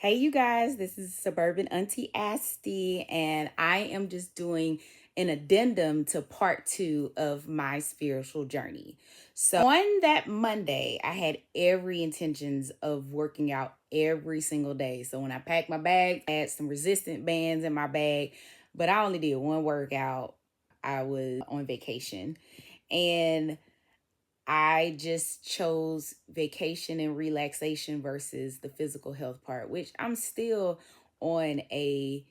Hey, you guys, this is Suburban Auntie Asty, and I am just doing an addendum to part 2 of my spiritual journey. So, on that Monday, I had every intentions of working out every single day. So, when I packed my bag, I had some resistant bands in my bag, but I only did one workout. I was on vacation, and I just chose vacation and relaxation versus the physical health part, which I'm still on a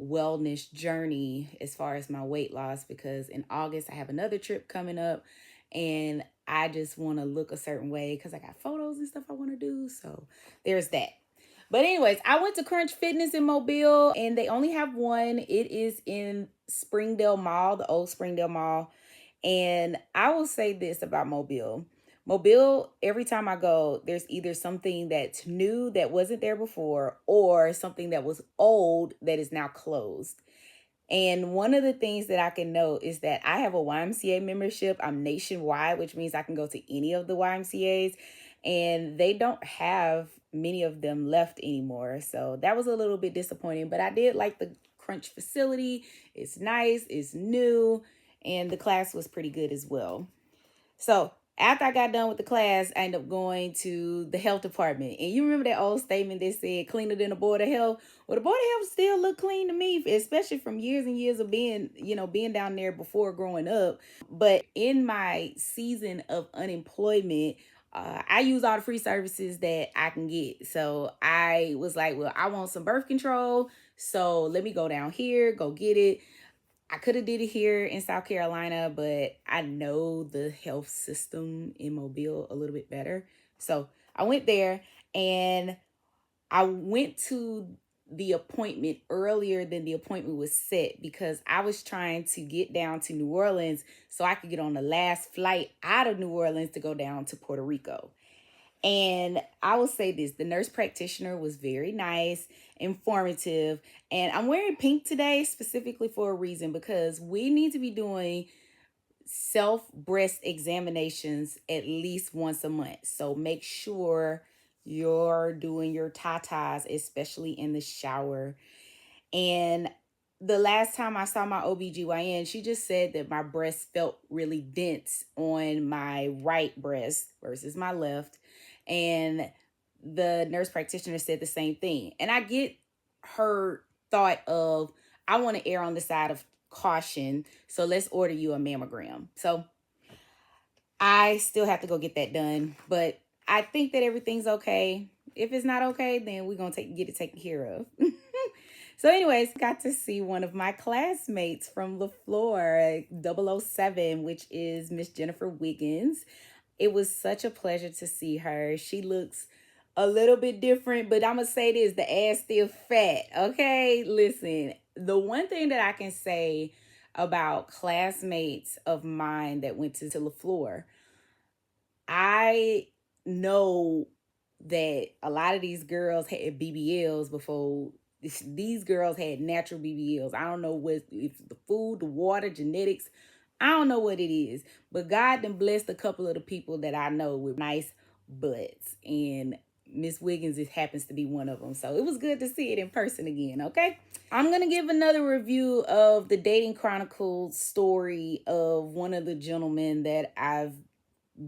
wellness journey as far as my weight loss, because in August I have another trip coming up and I just want to look a certain way because I got photos and stuff I want to do. So there's that. But anyways, I went to Crunch Fitness in Mobile and they only have one. It is in Springdale Mall, the old Springdale Mall. And I will say this about Mobile. Mobile, every time I go, there's either something that's new that wasn't there before or something that was old that is now closed. And one of the things that I can note is that I have a YMCA membership. I'm nationwide, which means I can go to any of the YMCAs, and they don't have many of them left anymore. So that was a little bit disappointing, but I did like the Crunch facility. It's nice, it's new, and the class was pretty good as well. So after I got done with the class, I ended up going to the health department. And you remember that old statement that said cleaner than the Board of Health? Well, the Board of Health still look clean to me, especially from years and years of being down there before growing up. But in my season of unemployment, I use all the free services that I can get. So I was like, well, I want some birth control. So let me go down here, go get it. I could have did it here in South Carolina, but I know the health system in Mobile a little bit better. So I went there and I went to the appointment earlier than the appointment was set because I was trying to get down to New Orleans so I could get on the last flight out of New Orleans to go down to Puerto Rico. And I will say this, the nurse practitioner was very nice, informative, and I'm wearing pink today specifically for a reason because we need to be doing self-breast examinations at least once a month. So make sure you're doing your tatas, especially in the shower. And the last time I saw my OBGYN, she just said that my breast felt really dense on my right breast versus my left. And the nurse practitioner said the same thing. And I get her thought of, I want to err on the side of caution. So let's order you a mammogram. So I still have to go get that done. But I think that everything's okay. If it's not okay, then we're going to get it taken care of. So anyways, got to see one of my classmates from LaFleur, 007, which is Miss Jennifer Wiggins. It was such a pleasure to see her. She looks a little bit different, but I'm going to say this, the ass still fat, okay? Listen, the one thing that I can say about classmates of mine that went to LaFleur, I know that a lot of these girls had BBLs before. These girls had natural BBLs. I don't know what, if the food, the water, genetics, I don't know what it is. But God done blessed a couple of the people that I know with nice butts. And Miss Wiggins happens to be one of them. So it was good to see it in person again, okay? I'm going to give another review of the Dating Chronicles story of one of the gentlemen that I've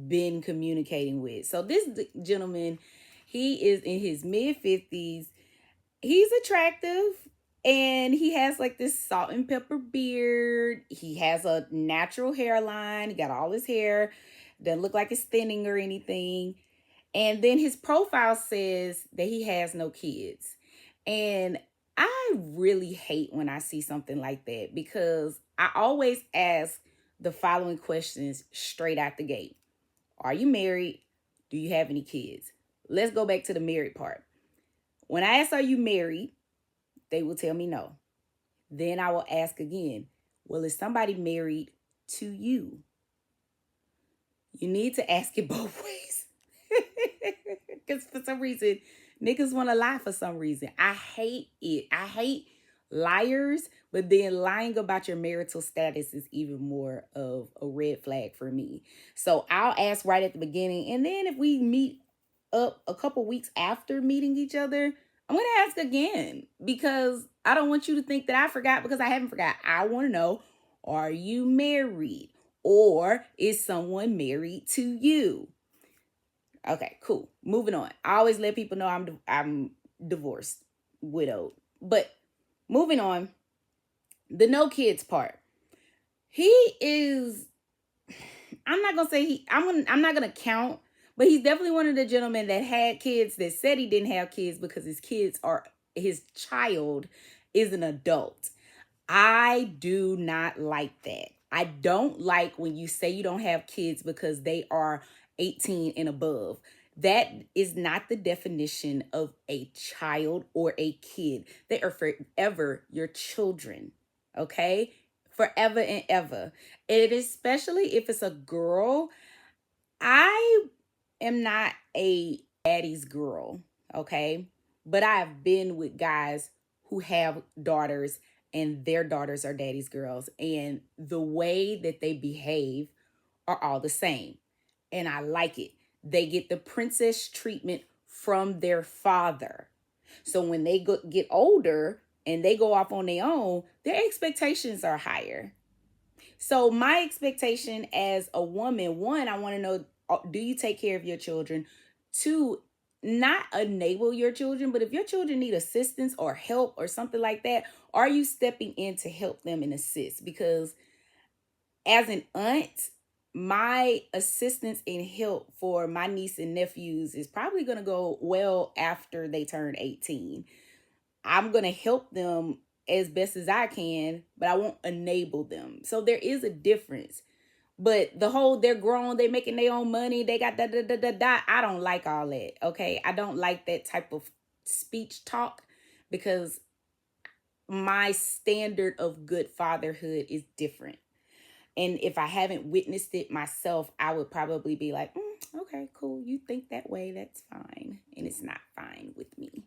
been communicating with. So this gentleman, he is in his mid-50s. He's attractive and he has like this salt and pepper beard. He has a natural hairline. He got all his hair. Doesn't look like it's thinning or anything. And then his profile says that he has no kids. And I really hate when I see something like that because I always ask the following questions straight out the gate. Are you married? Do you have any kids? Let's go back to the married part. When I ask, are you married? They will tell me no. Then I will ask again, well, is somebody married to you? You need to ask it both ways. Because for some reason, niggas want to lie for some reason. I hate it. I hate liars, but then lying about your marital status is even more of a red flag for me. So I'll ask right at the beginning. And then if we meet up a couple weeks after meeting each other, I'm going to ask again because I don't want you to think that I forgot because I haven't forgot. I want to know, are you married or is someone married to you? Okay, cool. Moving on. I always let people know I'm divorced, widowed. But moving on, the no kids part. He is, I'm not going to say I'm not going to count, but he's definitely one of the gentlemen that had kids that said he didn't have kids because his child is an adult. I do not like that. I don't like when you say you don't have kids because they are 18 and above. That is not the definition of a child or a kid. They are forever your children, okay? Forever and ever. And especially if it's a girl, I am not a daddy's girl, okay? But I've been with guys who have daughters and their daughters are daddy's girls. And the way that they behave are all the same. And I like it. They get the princess treatment from their father. So when they get older and they go off on their own, their expectations are higher. So my expectation as a woman, one, I want to know, do you take care of your children? Two, not enable your children, but if your children need assistance or help or something like that, are you stepping in to help them and assist? Because as an aunt, my assistance and help for my niece and nephews is probably going to go well after they turn 18. I'm going to help them as best as I can, but I won't enable them. So there is a difference. But the whole they're grown, they making their own money, they got da. I don't like all that. Okay. I don't like that type of speech talk because my standard of good fatherhood is different. And if I haven't witnessed it myself, I would probably be like, okay, cool. You think that way. That's fine. And it's not fine with me.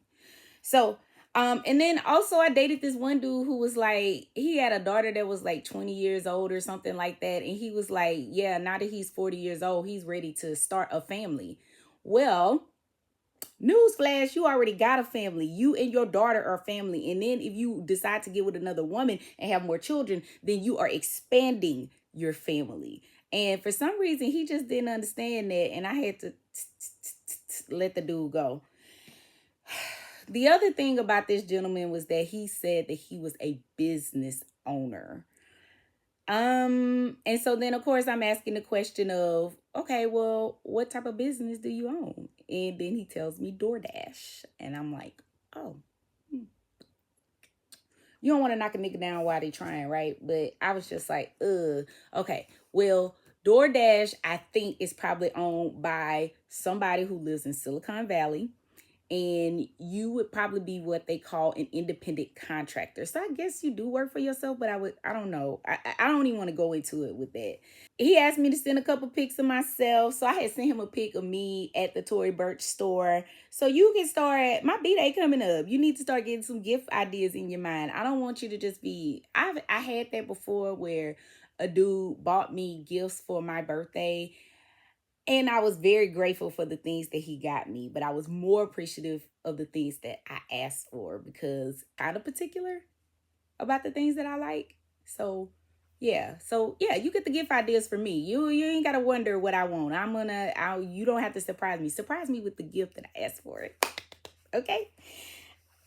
So, and then also I dated this one dude who was like, he had a daughter that was like 20 years old or something like that. And he was like, yeah, now that he's 40 years old, he's ready to start a family. Well, newsflash, you already got a family. You and your daughter are family. And then if you decide to get with another woman and have more children, then you are expanding your family. And for some reason, he just didn't understand that. And I had to let the dude go. The other thing about this gentleman was that he said that he was a business owner. And so then of course I'm asking the question of, okay, well, what type of business do you own? And then he tells me DoorDash. And I'm like, oh, you don't want to knock a nigga down while they trying, right? But I was just like, okay, well, DoorDash, I think is probably owned by somebody who lives in Silicon Valley. And you would probably be what they call an independent contractor. So I guess you do work for yourself, but I don't know. I don't even want to go into it with that. He asked me to send a couple pics of myself. So I had sent him a pic of me at the Tory Burch store. So you can start, my B-Day coming up. You need to start getting some gift ideas in your mind. I don't want you to just be, I had that before where a dude bought me gifts for my birthday. And I was very grateful for the things that he got me, but I was more appreciative of the things that I asked for because I'm kind of particular about the things that I like. So yeah, you get the gift ideas for me. You ain't gotta wonder what I want. You don't have to surprise me. Surprise me with the gift that I asked for it. Okay.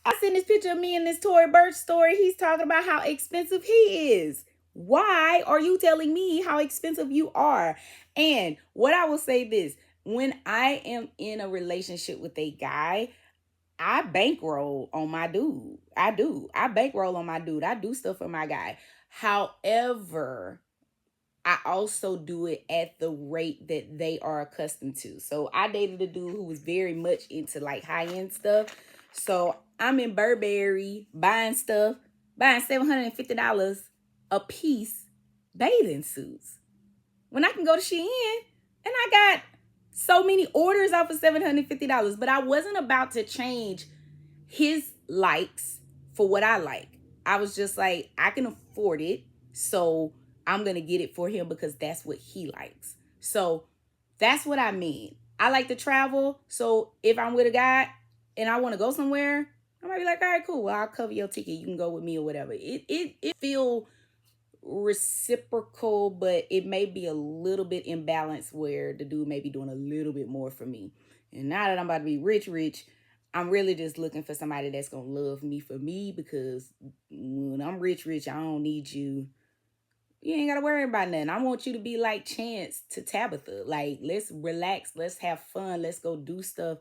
I seen this picture of me in this Tory Burch story. He's talking about how expensive he is. Why are you telling me how expensive you are? And what I will say this, when I am in a relationship with a guy, I bankroll on my dude. I do. I bankroll on my dude. I do stuff for my guy. However, I also do it at the rate that they are accustomed to. So I dated a dude who was very much into like high-end stuff. So I'm in Burberry buying $750 a piece bathing suits. When I can go to Shein and I got so many orders off of $750. But I wasn't about to change his likes for what I like. I was just like, I can afford it. So I'm going to get it for him because that's what he likes. So that's what I mean. I like to travel. So if I'm with a guy and I want to go somewhere, I might be like, all right, cool. Well, I'll cover your ticket. You can go with me or whatever. It feel reciprocal, but it may be a little bit imbalanced where the dude may be doing a little bit more for me. And now that I'm about to be rich, I'm really just looking for somebody that's gonna love me for me, because when I'm rich, I don't need you. You ain't gotta worry about nothing. I want you to be like Chance to Tabitha. Like, let's relax, let's have fun, let's go do stuff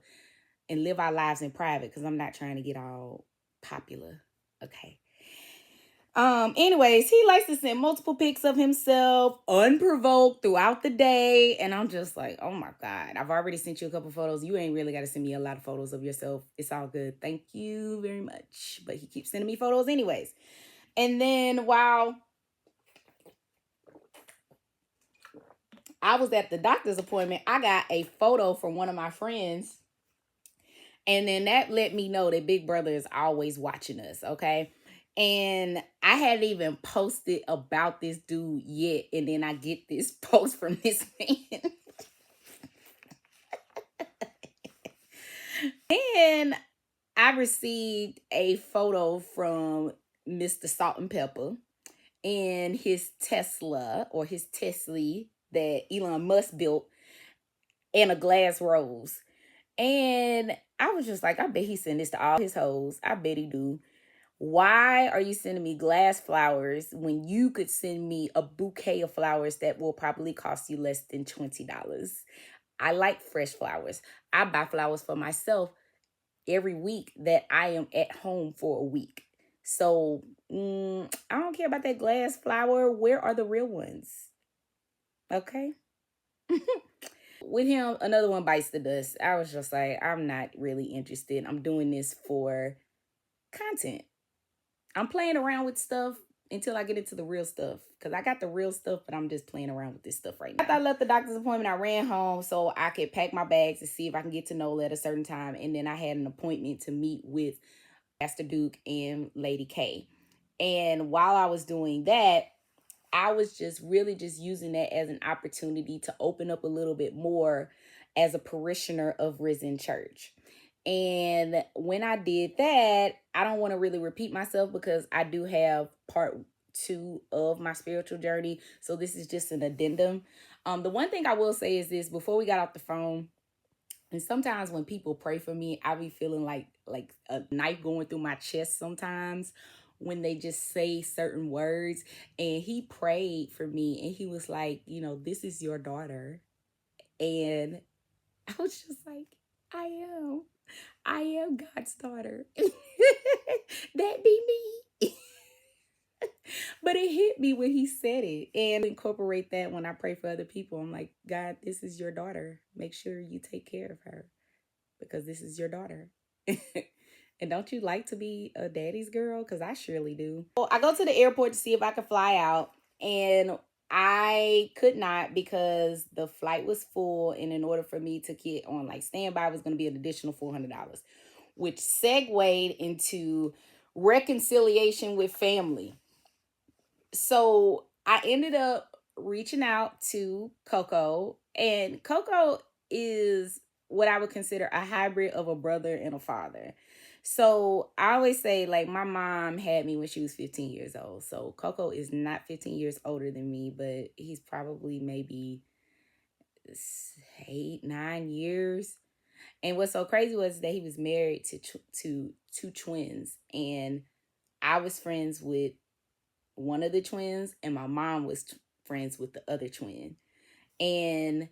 and live our lives in private, because I'm not trying to get all popular. Okay. Anyways, he likes to send multiple pics of himself unprovoked throughout the day. And I'm just like, oh my God, I've already sent you a couple photos. You ain't really got to send me a lot of photos of yourself. It's all good. Thank you very much. But he keeps sending me photos anyways. And then while I was at the doctor's appointment, I got a photo from one of my friends. And then that let me know that Big Brother is always watching us, okay? And I hadn't even posted about this dude yet. And then I get this post from this man. Then I received a photo from Mr. Salt and Pepper and his Tesla, or his Tesla that Elon Musk built, and a glass rose. And I was just like, I bet he sent this to all his hoes. I bet he do. Why are you sending me glass flowers when you could send me a bouquet of flowers that will probably cost you less than $20? I like fresh flowers. I buy flowers for myself every week that I am at home for a week. So I don't care about that glass flower. Where are the real ones? Okay. With him, another one bites the dust. I was just like, I'm not really interested. I'm doing this for content. I'm playing around with stuff until I get into the real stuff, because I got the real stuff, but I'm just playing around with this stuff right now. After I left the doctor's appointment, I ran home so I could pack my bags to see if I can get to NOLA at a certain time. And then I had an appointment to meet with Pastor Duke and Lady K. And while I was doing that, I was just really just using that as an opportunity to open up a little bit more as a parishioner of Risen Church. And when I did that, I don't want to really repeat myself, because I do have part 2 of my spiritual journey. So this is just an addendum. The one thing I will say is this: before we got off the phone, and sometimes when people pray for me, I be feeling like a knife going through my chest sometimes when they just say certain words. And he prayed for me and he was like, this is your daughter. And I was just like, I am God's daughter. That be me. But it hit me when he said it, and incorporate that when I pray for other people. I'm like, God, this is your daughter. Make sure you take care of her, because this is your daughter. And don't you like to be a daddy's girl? Because I surely do. Well, I go to the airport to see if I could fly out, and I could not, because the flight was full. And in order for me to get on like standby, was going to be an additional $400, which segued into reconciliation with family. So I ended up reaching out to Coco, and Coco is what I would consider a hybrid of a brother and a father. So I always say, like, my mom had me when she was 15 years old. So Coco is not 15 years older than me, but he's probably maybe 8, 9 years. And what's so crazy was that he was married to two twins, and I was friends with one of the twins, and my mom was friends with the other twin. And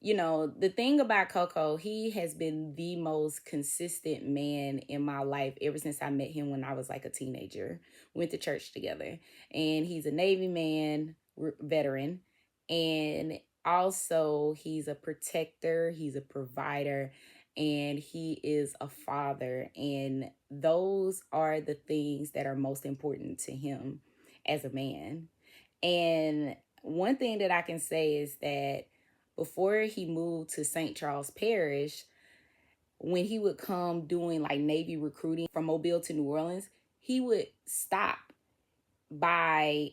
the thing about Coco, he has been the most consistent man in my life ever since I met him when I was like a teenager. We went to church together, and he's a Navy man, veteran, and also he's a protector, he's a provider, and he is a father. And those are the things that are most important to him as a man. And one thing that I can say is that before he moved to St. Charles Parish, when he would come doing like Navy recruiting from Mobile to New Orleans, he would stop by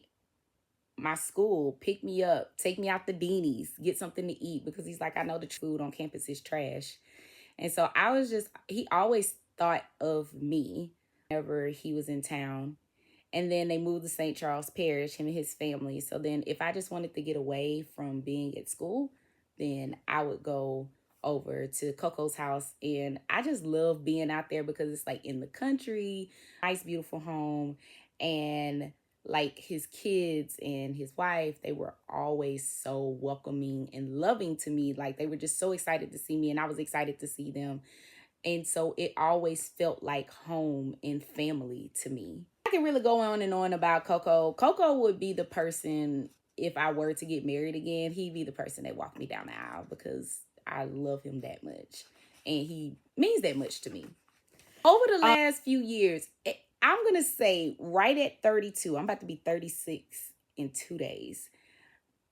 my school, pick me up, take me out to Deanie's, get something to eat, because he's like, I know the food on campus is trash. And so he always thought of me. whenever he was in town. And then they moved to St. Charles Parish, him and his family. So then if I just wanted to get away from being at school, then I would go over to Coco's house. And I just love being out there because it's like in the country, nice, beautiful home. And like his kids and his wife, they were always so welcoming and loving to me. Like they were just so excited to see me, and I was excited to see them. And so it always felt like home and family to me. I can really go on and on about Coco. Coco would be the person, if I were to get married again, he'd be the person that walked me down the aisle because I love him that much. And he means that much to me. Over the last few years, I'm going to say right at 32, I'm about to be 36 in 2 days.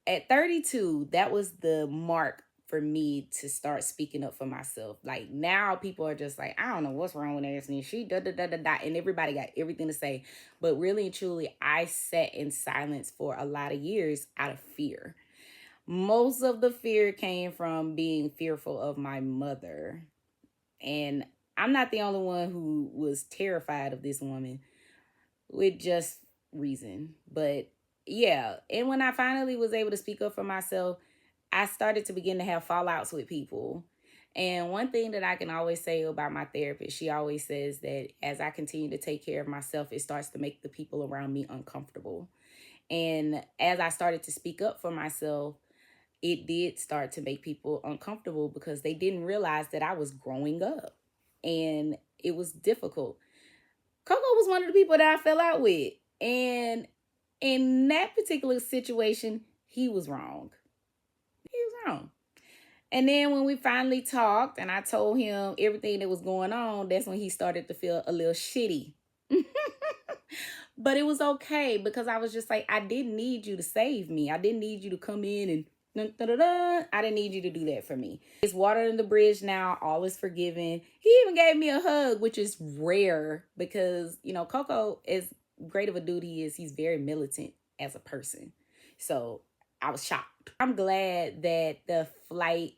At 32, that was the mark for me to start speaking up for myself. Like now people are just like, I don't know what's wrong with Asty. She da. And everybody got everything to say. But really and truly, I sat in silence for a lot of years out of fear. Most of the fear came from being fearful of my mother. And I'm not the only one who was terrified of this woman with just reason. But yeah, and when I finally was able to speak up for myself, I started to begin to have fallouts with people. And one thing that I can always say about my therapist, she always says that as I continue to take care of myself, it starts to make the people around me uncomfortable. And as I started to speak up for myself, it did start to make people uncomfortable because they didn't realize that I was growing up. And it was difficult. Coco was one of the people that I fell out with. And in that particular situation, he was wrong. He was wrong. And then when we finally talked and I told him everything that was going on, that's when he started to feel a little shitty. But it was okay because I was just like, I didn't need you to save me. I didn't need you to come in and I didn't need you to do that for me. It's water in the bridge now. All is forgiven. He even gave me a hug, which is rare because, you know, Coco, as great of a dude he is, he's very militant as a person. So I was shocked. I'm glad that the flight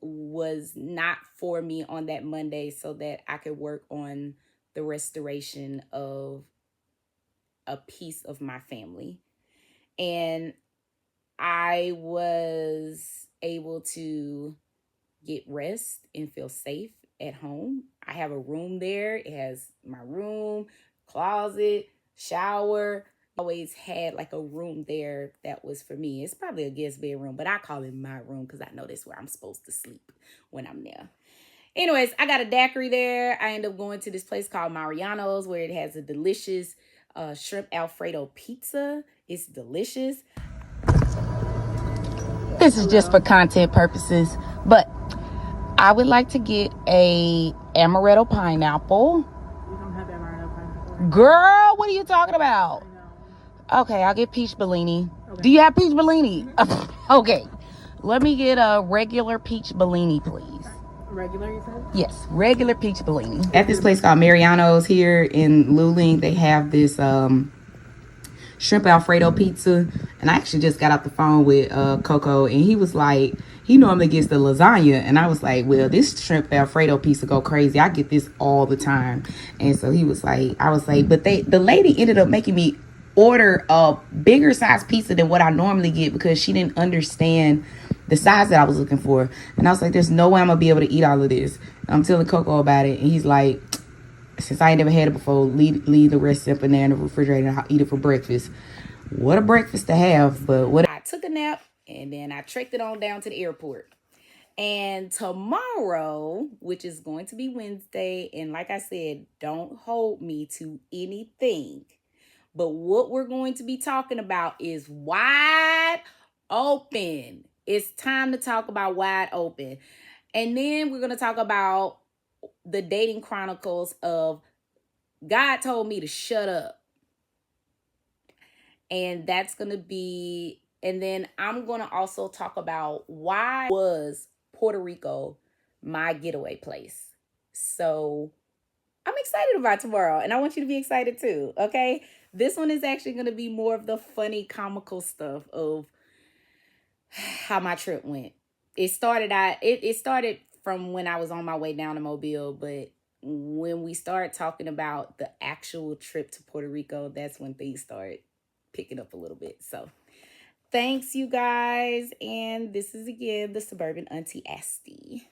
was not for me on that Monday so that I could work on the restoration of a piece of my family. And I was able to get rest and feel safe at home. I have a room there. It has my room, closet, shower. I always had like a room there that was for me. It's probably a guest bedroom, but I call it my room because I know that's where I'm supposed to sleep when I'm there. Anyways, I got a daiquiri there. I end up going to this place called Mariano's where it has a delicious shrimp Alfredo pizza. It's delicious. This is just for content purposes, but I would like to get a amaretto pineapple. We don't have amaretto pineapple. Girl, what are you talking about? I know. Okay, I'll get peach Bellini. Okay. Do you have peach Bellini? Okay. Let me get a regular peach Bellini, please. Regular, you said? Yes, regular peach Bellini. At this place called Mariano's here in Luling, they have this shrimp Alfredo pizza. And I actually just got off the phone with Coco, and he was like, he normally gets the lasagna. And I was like, well, this shrimp Alfredo pizza go crazy. I get this all the time. And so he was like, I was like, but the lady ended up making me order a bigger size pizza than what I normally get because she didn't understand the size that I was looking for. And I was like, there's no way I'm gonna be able to eat all of this. I'm telling Coco about it, and he's like, since I ain't never had it before, leave the rest up in there in the refrigerator and I'll eat it for breakfast. What a breakfast to have. But what I took a nap and then I trekked it on down to the airport. And tomorrow, which is going to be Wednesday, and like I said, don't hold me to anything, but what we're going to be talking about is wide open. It's time to talk about wide open. And then we're going to talk about the dating chronicles of God told me to shut up. And that's going to be, and then I'm going to also talk about why was Puerto Rico my getaway place. So I'm excited about tomorrow, and I want you to be excited too, okay? This one is actually going to be more of the funny, comical stuff of how my trip went. It started from when I was on my way down to Mobile, but when we start talking about the actual trip to Puerto Rico, that's when things start picking up a little bit. So thanks, you guys. And this is again the Suburban Auntie Asty.